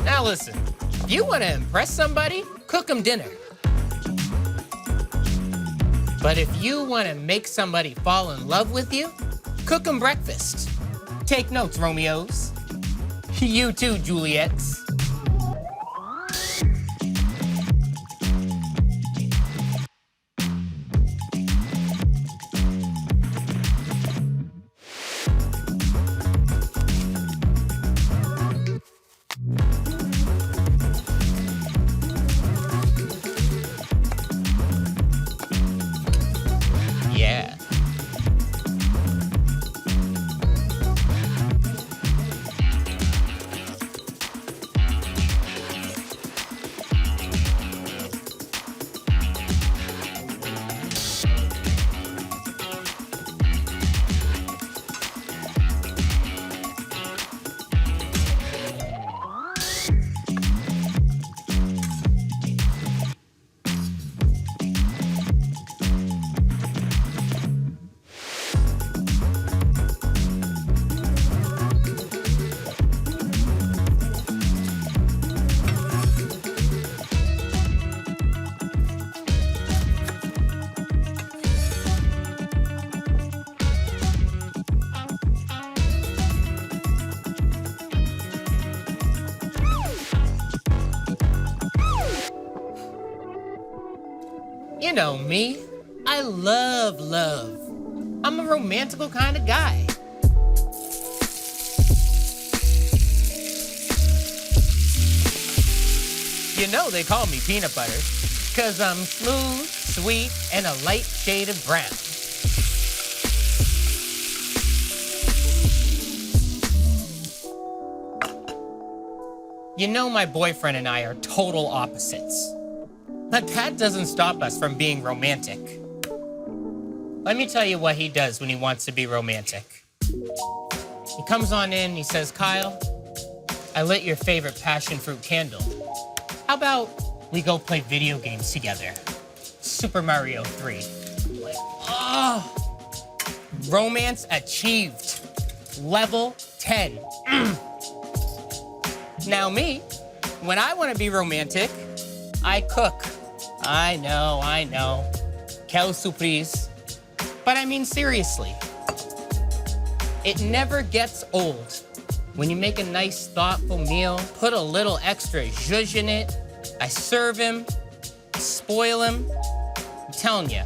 Now listen, if you want to impress somebody, cook them dinner. But if you want to make somebody fall in love with you, cook them breakfast. Take notes, Romeos. You too, Juliets. Yeah. You know me. I love love. I'm a romantical kind of guy. You know they call me peanut butter, 'cause I'm smooth, sweet, and a light shade of brown. You know my boyfriend and I are total opposites. But that doesn't stop us from being romantic. Let me tell you what he does when he wants to be romantic. He comes on in, he says, Kyle, I lit your favorite passion fruit candle. How about we go play video games together? Super Mario 3. Like, oh, romance achieved. Level 10. Now me, when I want to be romantic, I cook. I know. Quelle surprise. But I mean seriously. It never gets old. When you make a nice, thoughtful meal, put a little extra zhuzh in it, I serve him, spoil him. I'm telling you,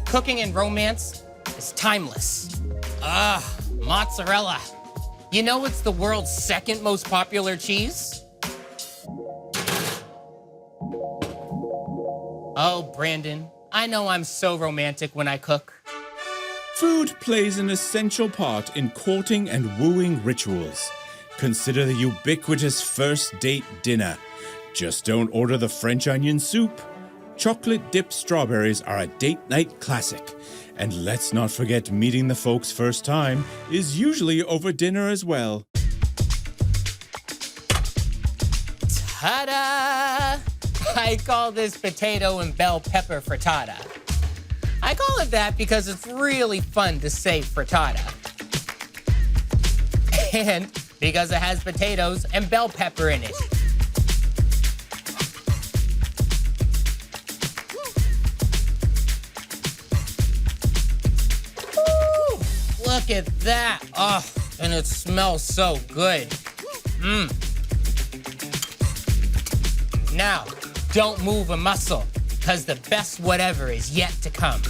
cooking and romance is timeless. Mozzarella. You know what's the world's second most popular cheese? Oh, Brandon, I know I'm so romantic when I cook. Food plays an essential part in courting and wooing rituals. Consider the ubiquitous first date dinner. Just don't order the French onion soup. Chocolate-dipped strawberries are a date night classic. And let's not forget meeting the folks first time is usually over dinner as well. Ta-da! I call this potato and bell pepper frittata. I call it that because it's really fun to say frittata. And because it has potatoes and bell pepper in it. Woo! Look at that. Oh, and it smells so good. Now, don't move a muscle, because the best whatever is yet to come.